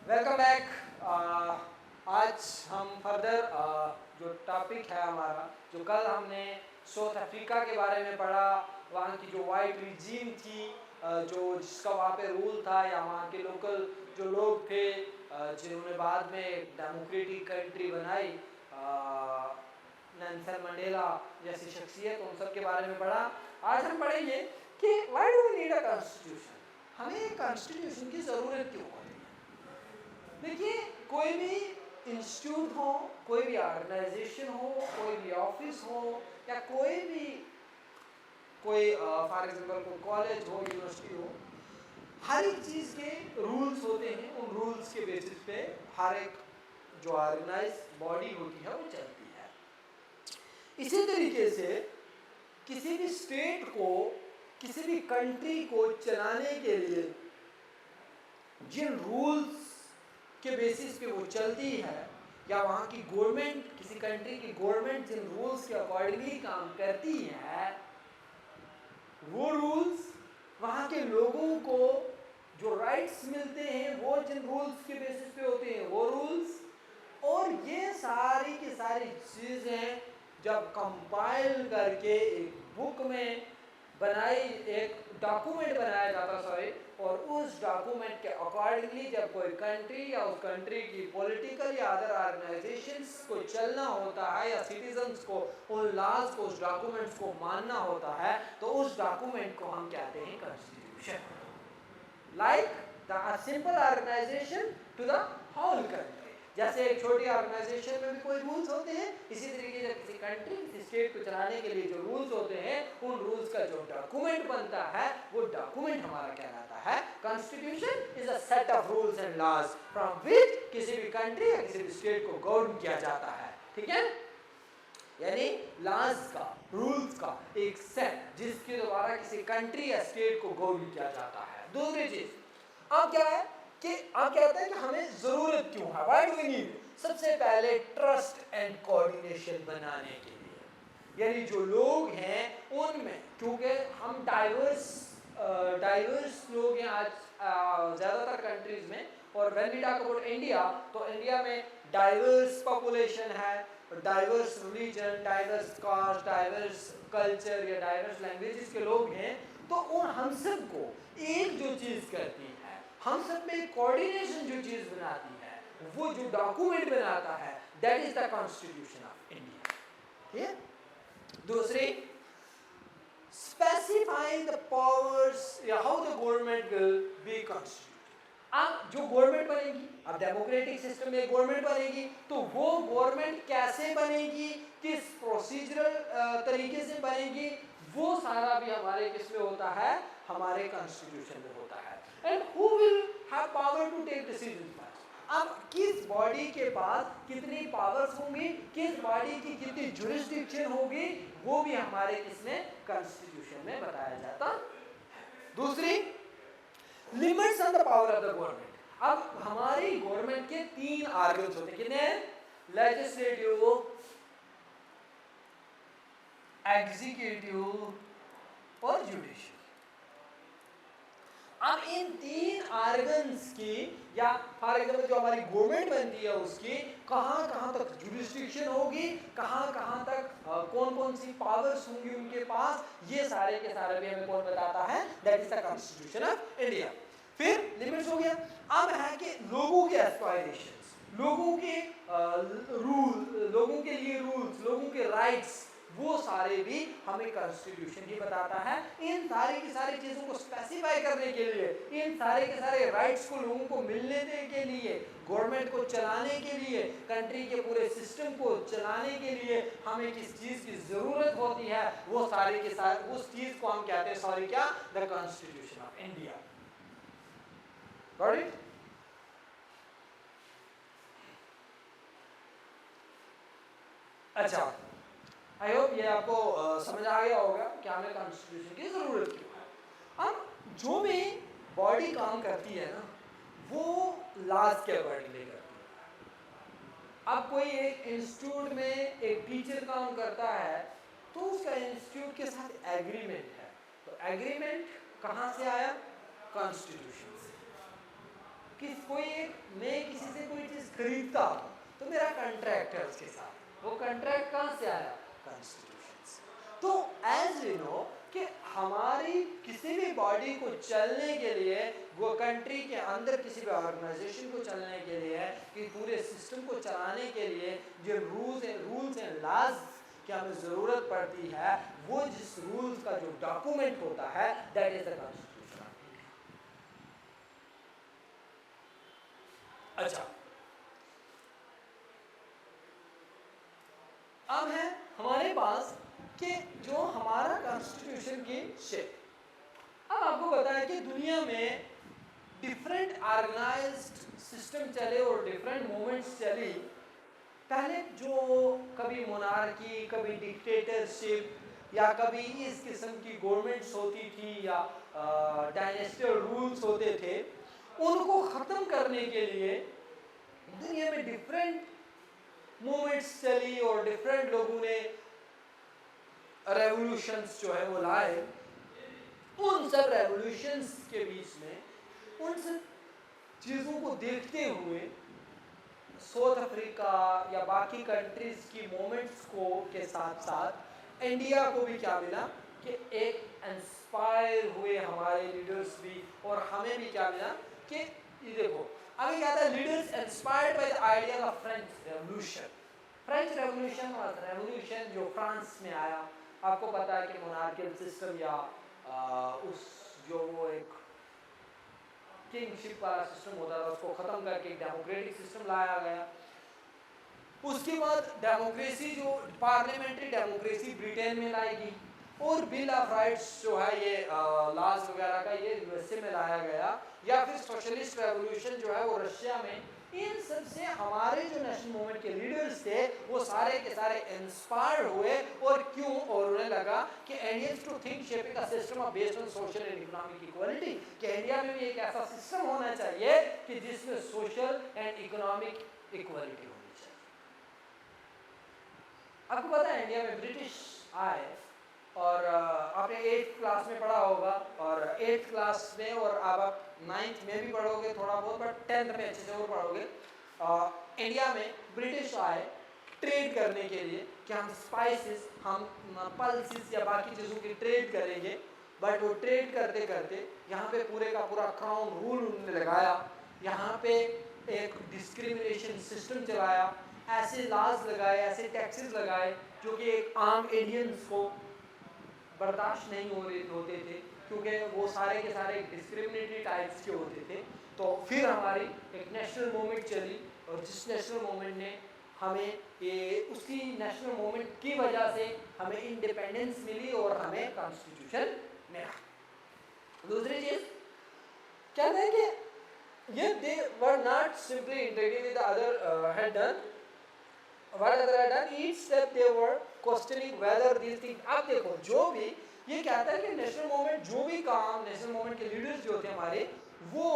Welcome back. आज हम further जो टॉपिक है हमारा, जो कल हमने साउथ अफ्रीका के बारे में पढ़ा, वहाँ की जो वाइट रिजीम थी, जो जिसका वहाँ पे रूल था, या वहाँ के लोकल जो लोग थे जिन्होंने बाद में डेमोक्रेटिक कंट्री बनाई, नेल्सन मंडेला जैसी शख्सियत, उन सब के बारे में पढ़ा। आज हम पढ़ेंगे कि why do we need a constitution, हमें एक कॉन्स्टिट्यूशन की ज़रूरत क्यों होती है। देखिए, कोई भी इंस्टीट्यूट हो, कोई भी ऑर्गेनाइजेशन हो, कोई भी ऑफिस हो, या कोई फॉर एग्जांपल कोई कॉलेज हो, यूनिवर्सिटी हो, हर एक चीज़ के रूल्स होते हैं। उन रूल्स के बेसिस पे हर एक जो ऑर्गेनाइज बॉडी होती है वो चलती है। इसी तरीके से किसी भी स्टेट को, किसी भी कंट्री को चलाने के लिए जिन रूल्स के बेसिस पे वो चलती है, या वहाँ की गवर्नमेंट, किसी कंट्री की गवर्नमेंट जिन रूल्स के अकॉर्डिंगली काम करती है, वो रूल्स वहाँ के लोगों को जो राइट्स मिलते हैं वो जिन रूल्स के बेसिस पे होते हैं वो रूल्स, और ये सारी की सारी चीज़ें जब कंपाइल करके एक बुक में बनाई, एक डॉक्यूमेंट बनाया जाता, सॉरी, और उस डॉक्यूमेंट के अकॉर्डिंगली जब कोई कंट्री या उस कंट्री की पॉलिटिकल या अदर ऑर्गेनाइजेशंस को चलना होता है, या सिटीजन्स को उन लॉज को, उस डॉक्यूमेंट्स को मानना होता है, तो उस डॉक्यूमेंट को हम कहते हैं constitution. Like the simple organisation to the whole country. जैसे एक छोटी ऑर्गेनाइजेशन में भी कोई रूल्स होते हैं, इसी तरीके से किसी कंट्री, किसी स्टेट को चलाने के लिए जो रूल्स होते हैं, उन रूल्स का जो डॉक्यूमेंट बनता है, वो डॉक्यूमेंट हमारा कहलाता है constitution. Is a set of rules and laws from which किसी भी कंट्री या किसी भी स्टेट को गवर्न किया जाता है। ठीक है, यानी लॉज का, रूल्स का एक सेट जिसके द्वारा किसी कंट्री या स्टेट को गवर्न किया जाता है। दूसरी चीज अब क्या है कि आप कहते हैं कि हमें जरूरत क्यों है, व्हाई डू वी नीड। सबसे पहले ट्रस्ट एंड कोऑर्डिनेशन बनाने के लिए, यानी जो लोग हैं उनमें, क्योंकि हम डाइवर्स लोग हैं आज ज़्यादातर कंट्रीज में, और when we talk about India, तो इंडिया में डाइवर्स पॉपुलेशन है, diverse religion, diverse caste, diverse culture या डाइवर्स लैंग्वेजेस के लोग हैं। तो उन हम सब को एक जो चीज़ करती है, हम सब में कोऑर्डिनेशन जो चीज़ बनाती है, वो जो डॉक्यूमेंट बनाता है, that is the constitution of India. ठीक है। दूसरी, specifying the powers, या how the government will be constituted। अब जो गवर्नमेंट बनेगी, अब डेमोक्रेटिक सिस्टम में गवर्नमेंट बनेगी, तो वो गवर्नमेंट कैसे बनेगी, किस प्रोसीजरल तरीके से बनेगी, वो सारा भी हमारे किस में होता है, हमारे कॉन्स्टिट्यूशन में होता है। And who will have power to take decision. अब किस बॉडी के पास कितनी पावर्स होंगी, किस बॉडी की कितनी जुरिस्डिक्शन होगी, वो भी हमारे किसमें, कॉन्स्टिट्यूशन में बताया जाता है। दूसरी, limits on the power of the government. अब हमारी गवर्नमेंट के तीन आर्गन्स होते हैं, कितने? लेजिस्लेटिव, एग्जीक्यूटिव और जुडिशियल। अब इन तीन आर्गन्स की, या फॉर एग्जाम्पल जो हमारी गवर्नमेंट बनती है उसकी कहाँ कहाँ तक जुरिस्डिक्शन होगी, कहाँ कहाँ तक कौन कौन सी पावर्स होंगी उनके पास, ये सारे के सारे भी हमें कौन बताता है, that is the constitution of India. फिर लिमिट्स हो गया। अब है कि लोगों के एस्पायरेशंस, लोगों के रूल, लोगों के लिए रूल्स, लोगों के राइट्स, वो सारे भी हमें कॉन्स्टिट्यूशन ही बताता है। इन सारी की सारी चीज़ों को स्पेसिफाई करने के लिए, इन सारे के सारे राइट्स को लोगों को मिलने देने के लिए, गवर्नमेंट को चलाने के लिए, कंट्री के पूरे सिस्टम को चलाने के लिए हमें किस चीज़ की ज़रूरत होती है, वो सारे के सारे उस चीज़ को हम कहते हैं, सॉरी क्या, the constitution of India. Got it? अच्छा, आई होप ये आपको समझ आ गया होगा कि हमें कॉन्स्टिट्यूशन की ज़रूरत क्यों है। अब जो भी बॉडी काम करती है ना, वो लॉज के अकॉर्डिंगली करती है। अब कोई एक इंस्टीट्यूट में एक टीचर काम करता है, तो उसका इंस्टीट्यूट के साथ एग्रीमेंट है, तो एग्रीमेंट कहाँ से आया? कॉन्स्टिट्यूशन से। मैं किसी से कोई चीज खरीदता हूँ तो मेरा कंट्रैक्ट है उसके साथ। वो कंट्रैक्ट कहाँ से आया? कॉन्स्टिट्यूशन से। तो एज वी नो कि हमारी किसी भी बॉडी को चलने के लिए, वो कंट्री के अंदर किसी भी ऑर्गेनाइजेशन को चलने के लिए, कि पूरे सिस्टम को चलाने के लिए जो रूल्स एंड लॉज की हमें ज़रूरत पड़ती है, वो जिस रूल्स का जो डॉक्यूमेंट होता है, that is the constitution of India. अच्छा, अब है हमारे पास कि जो हमारा कॉन्स्टिट्यूशन की शेप। अब आपको पता है कि दुनिया में डिफरेंट ऑर्गेनाइज्ड सिस्टम चले और डिफरेंट मूवमेंट्स चली। पहले जो कभी मोनार्की, कभी डिक्टेटरशिप, या कभी इस किस्म की गवर्नमेंट्स होती थी, या डायनेस्टियल रूल्स होते थे, उनको ख़त्म करने के लिए दुनिया में डिफरेंट मूवमेंट्स चली और डिफरेंट लोगों ने रेवोल्यूशंस जो है वो लाए। उन सब रेवोल्यूशंस के बीच में उन सब चीज़ों को देखते हुए साउथ अफ्रीका या बाकी कंट्रीज की मूवमेंट्स को के साथ साथ इंडिया को भी क्या मिला कि एक इंस्पायर हुए हमारे लीडर्स भी, और हमें भी क्या मिला कि ये देखो अभी क्या था, leaders inspired by the idea of French revolution. French revolution was revolution जो फ्रांस में आया। आपको पता है कि मोनार्कियल सिस्टम या उस जो वो एक किंगशिप वाला सिस्टम होता था उसको ख़त्म करके एक डेमोक्रेटिक सिस्टम लाया गया। उसके बाद डेमोक्रेसी जो पार्लियामेंट्री डेमोक्रेसी ब्रिटेन में लाई गई, और बिल ऑफ राइट्स जो है ये लॉज वगैरह का ये यूएसए में लाया गया, या फिर सोशलिस्ट रेवोल्यूशन जो है वो रशिया में। इन सब से हमारे जो नेशनल मूवमेंट के लीडर्स थे वो सारे के सारे इंस्पायर हुए। और क्यों? और उन्हें लगा कि Indians to think shaping a system of based on social and economic equality, कि इंडिया में भी एक ऐसा सिस्टम होना चाहिए कि जिसमें सोशल एंड इकोनॉमिक इक्वालिटी होनी चाहिए। आपको पता है इंडिया में ब्रिटिश आए, और आपने 8th क्लास में पढ़ा होगा, और 8th क्लास में, और अब आप 9th में भी पढ़ोगे थोड़ा बहुत, बट 10th में अच्छे से और पढ़ोगे। इंडिया में ब्रिटिश आए ट्रेड करने के लिए कि हम स्पाइसेस, हम पल्सेस या बाकी चीज़ों की ट्रेड करेंगे। बट वो ट्रेड करते करते यहाँ पे पूरे का पूरा क्राउन रूल उन्होंने लगाया, यहाँ पे एक डिस्क्रिमिनेशन सिस्टम चलाया, ऐसे लॉज लगाए, ऐसे टैक्सेस लगाए जो कि एक आम इंडियंस को बर्दाश्त नहीं होते थे, क्योंकि वो सारे के सारे डिस्क्रिमिनेटरी टाइप्स के होते थे। तो फिर हमारी एक नेशनल मूवमेंट चली, और जिस नेशनल मूवमेंट ने हमें ये, उसी नेशनल मूवमेंट की वजह से हमें इंडिपेंडेंस मिली और हमें कॉन्स्टिट्यूशन मिला। दूसरी चीज़ क्या है कि ये they were not simply interacting with the other had done what other had done, each step they were questioning whether these things। अब देखो जो भी ये कहता है कि नेशनल मूवमेंट जो भी काम, नेशनल मूवमेंट के लीडर्स जो थे हमारे, वो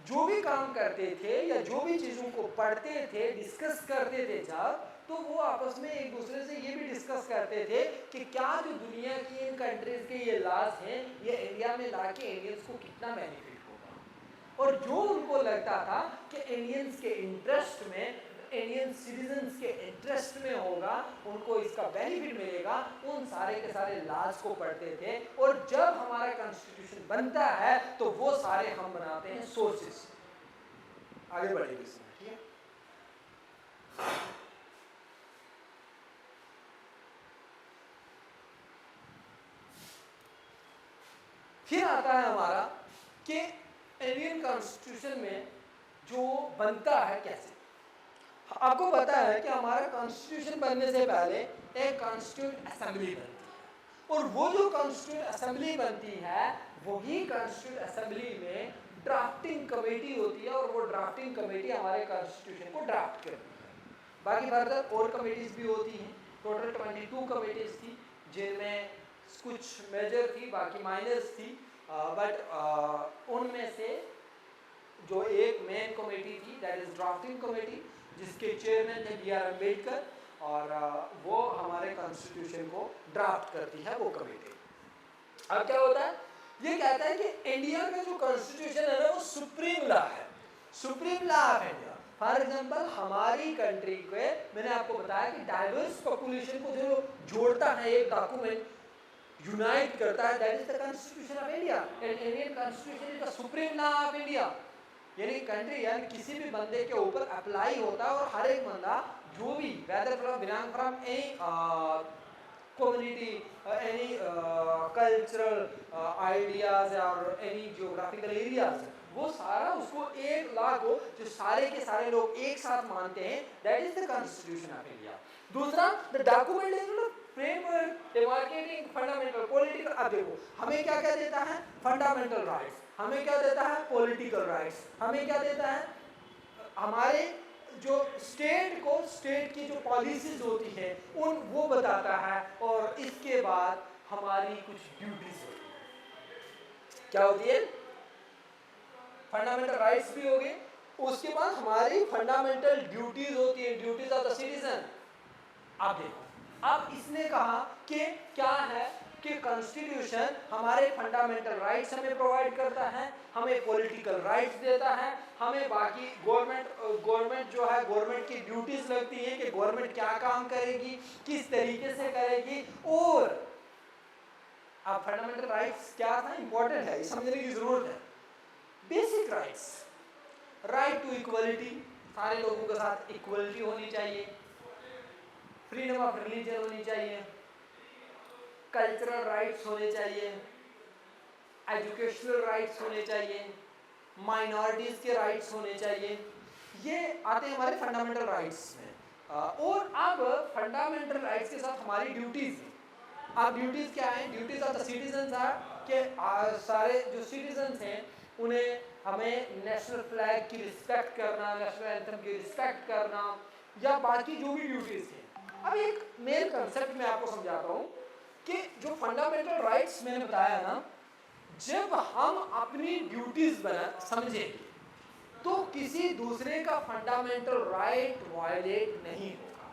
जो भी काम करते थे या जो भी चीज़ों को पढ़ते थे, डिस्कस करते थे जब, तो वो आपस में एक दूसरे से ये भी डिस्कस करते थे कि क्या जो दुनिया की इन कंट्रीज के ये लॉज हैं, ये इंडिया में लाके इंडियंस को कितना बेनिफिट होगा। और जो उनको लगता था कि इंडियंस के इंटरेस्ट में, इंडियन सिटीजन्स के इंटरेस्ट में होगा, उनको इसका बेनिफिट मिलेगा, उन सारे के सारे लॉज को पढ़ते थे। और जब हमारा कॉन्स्टिट्यूशन बनता है तो वो सारे हम बनाते हैं सोर्सेस। आगे बढ़ेंगे इसमें, ठीक है। फिर आता है हमारा कि इंडियन कॉन्स्टिट्यूशन में जो बनता है कैसे। आपको पता है कि हमारा कॉन्स्टिट्यूशन बनने से पहले एक कॉन्स्टिट्यूंट असेंबली बनती है, और वो जो कॉन्स्टिट्यूंट असेंबली बनती है, वही कॉन्स्टिट्यूंट असेंबली में ड्राफ्टिंग कमेटी होती है, और वो ड्राफ्टिंग कमेटी हमारे कॉन्स्टिट्यूशन को ड्राफ्ट करती है। बाकी फर्दर और कमेटीज भी होती हैं, टोटल 22 कमेटीज थी, जिनमें कुछ मेजर थी, बाकी माइनर्स थी। बट उनमें से जो एक मेन कमेटी थी, दैट इज ड्राफ्टिंग कमेटी, जिसके चेयरमैन थे बी आर अम्बेडकर, और वो हमारे कॉन्स्टिट्यूशन को ड्राफ्ट करती है वो कमेटी। अब क्या होता है, ये कहता है कि इंडिया का जो कॉन्स्टिट्यूशन है ना, वो सुप्रीम लॉ है, supreme law of India. For example हमारी कंट्री के, मैंने आपको बताया कि डाइवर्स पॉपुलेशन को जो जोड़ता है एक डॉक्यूमेंट, यूनाइट करता है, that is the constitution of India. And Indian constitution is the supreme law of India. यानी कंट्री यानी किसी भी बंदे के ऊपर अप्लाई होता है और हर एक बंदा जो भी whether from belong from any community, any cultural ideas or any geographical areas, वो सारा उसको एक लॉ को जो सारे के सारे लोग एक साथ मानते हैं, that is the constitution of India. दूसरा, the document is framework demarcating fundamental political. अब देखो हमें क्या क्या देता है, फंडामेंटल राइट्स, हमें क्या देता है, पॉलिटिकल राइट्स, हमें क्या देता है, हमारे जो स्टेट को, स्टेट की जो पॉलिसीज होती है उन वो बताता है, और इसके बाद हमारी कुछ ड्यूटीज होती है। क्या होती है, फंडामेंटल राइट्स भी हो गए, उसके बाद हमारी फंडामेंटल ड्यूटीज होती है, ड्यूटीज ऑफ द सिटीजन। अब देखो, अब इसने कहा कि क्या है कि कॉन्स्टिट्यूशन हमारे फंडामेंटल राइट्स हमें प्रोवाइड करता है, हमें पॉलिटिकल राइट्स देता है, हमें बाकी गवर्नमेंट जो है, गवर्नमेंट की ड्यूटीज लगती है कि गवर्नमेंट क्या काम करेगी, किस तरीके से करेगी। और अब फंडामेंटल राइट्स क्या था, इंपॉर्टेंट है, समझने की जरूरत है। Basic rights, right to equality, सारे लोगों के साथ इक्वलिटी होनी चाहिए, फ्रीडम ऑफ रिलीजन होनी चाहिए, कल्चरल राइट्स होने चाहिए, एजुकेशनल राइट्स होने चाहिए, माइनॉरिटीज के राइट्स होने चाहिए, ये आते हैं हमारे फंडामेंटल राइट्स में। और अब फंडामेंटल राइट्स के साथ हमारी ड्यूटीज हैं। अब ड्यूटीज क्या हैं, ड्यूटीज ऑफ द सिटीजन के सारे जो सिटीजन हैं उन्हें, हमें नेशनल फ्लैग की रिस्पेक्ट करना, नेशनल एंथम की रिस्पेक्ट करना, या बाकी जो भी ड्यूटीज हैं। अब एक मेन कंसेप्ट मैं आपको समझाता हूँ कि जो फंडामेंटल राइट्स मैंने बताया ना, जब हम अपनी ड्यूटीज समझेंगे तो किसी दूसरे का फंडामेंटल राइट वायलेट नहीं होगा।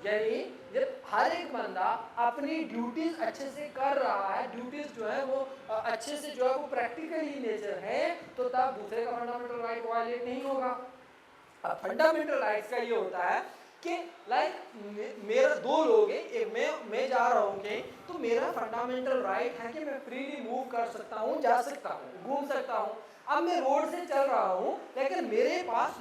यानी जब हर एक बंदा अपनी ड्यूटीज अच्छे से कर रहा है, ड्यूटीज जो है वो अच्छे से जो है वो प्रैक्टिकली नेचर है, तो तब दूसरे का फंडामेंटल राइट वायलेट नहीं होगा। अब फंडामेंटल राइट्स का ये होता है कि लाइक मेरा दो लोग हैं, एक मैं जा रहा हूँ कहीं, तो मेरा फंडामेंटल राइट है कि मैं फ्रीली मूव कर सकता हूँ, जा सकता हूँ, घूम सकता हूँ। अब मैं रोड से चल रहा हूँ लेकिन मेरे पास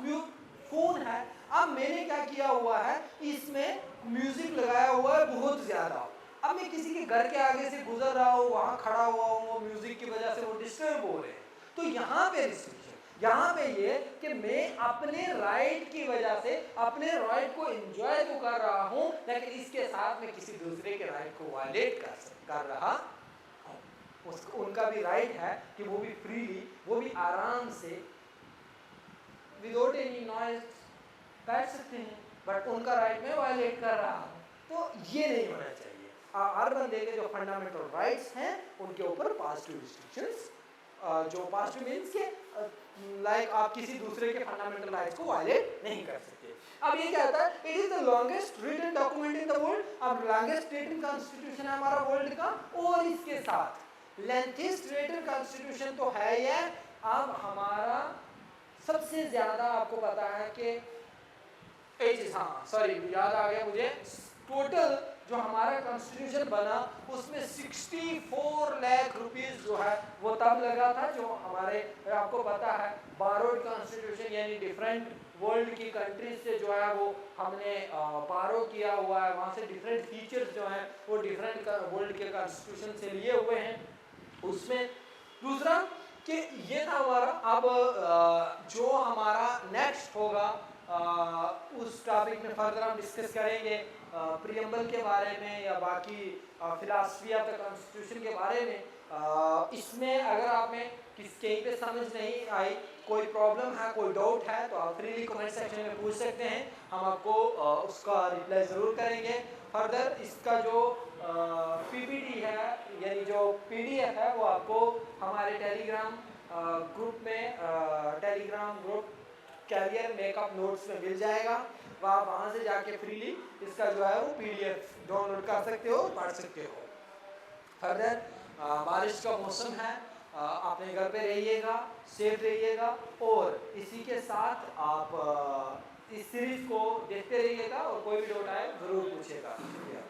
फोन है। अब मैंने क्या किया हुआ है, इसमें म्यूजिक लगाया हुआ है बहुत ज्यादा। अब मैं किसी के घर के आगे से गुजर रहा हूँ, वहाँ खड़ा हुआ हूँ, वो म्यूजिक की वजह से वो डिस्टर्ब हो रहे हैं, तो यहाँ पे यहाँ पे ये कि मैं अपने राइट की वजह से अपने राइट को एंजॉय तो कर रहा हूँ, लेकिन इसके साथ में किसी दूसरे के राइट को वायलेट कर रहा हूँ। उनका भी राइट है कि वो भी फ्रीली, वो भी आराम से विदाउट एनी नॉइज बैठ सकते हैं, बट उनका राइट में वायलेट कर रहा हूँ, तो ये नहीं होना चाहिए। हर बंदे के जो फंडामेंटल राइट्स हैं उनके ऊपर पॉजिटिव रिस्ट्रिक्शंस, जो पॉजिटिव मीन्स के लाइक आप किसी दूसरे के फंडामेंटल राइट्स को वायलेट नहीं कर सकते। अब ये क्या होता है, it is the longest written document in the world. अब लॉन्गेस्ट रिटन कॉन्स्टिट्यूशन है हमारा वर्ल्ड का, और इसके साथ लेंथेस्ट रिटन कॉन्स्टिट्यूशन तो है ये। अब हमारा सबसे ज्यादा आपको पता है कि हाँ सॉरी याद आ गया मुझे, टोटल जो हमारा कॉन्स्टिट्यूशन बना उसमें 64 लाख रुपीस जो है वो तब लगा था, जो हमारे आपको पता है बारोड कॉन्स्टिट्यूशन, यानी डिफरेंट वर्ल्ड की कंट्रीज से जो है वो हमने बारो किया हुआ है, वहाँ से डिफरेंट फीचर्स जो हैं वो डिफरेंट वर्ल्ड के कॉन्स्टिट्यूशन से लिए हुए हैं उसमें। दूसरा कि ये था हमारा। अब जो हमारा नेक्स्ट होगा उस टॉपिक में फर्दर हम डिस्कस करेंगे प्रियम्बल के बारे में या बाकी फिलॉसफी ऑफ द कॉन्स्टिट्यूशन के बारे में। इसमें अगर आप में कहीं पे समझ नहीं आई, कोई प्रॉब्लम है, कोई डाउट है, तो आप फ्रीली कमेंट सेक्शन में पूछ सकते हैं, हम आपको उसका रिप्लाई ज़रूर करेंगे। फर्दर इसका जो पीपीटी है यानी जो पीडीएफ है वो आपको हमारे टेलीग्राम ग्रुप में, Telegram group career makeup notes में मिल जाएगा। आप वहाँ से जाके फ्रीली इसका जो है वो पीडीएफ डाउनलोड कर सकते हो, पढ़ सकते हो। फर्दर बारिश का मौसम है अपने घर पे रहिएगा, सेफ रहिएगा और इसी के साथ आप इस सीरीज को देखते रहिएगा और कोई भी डाउट आए जरूर पूछिएगा। शुक्रिया।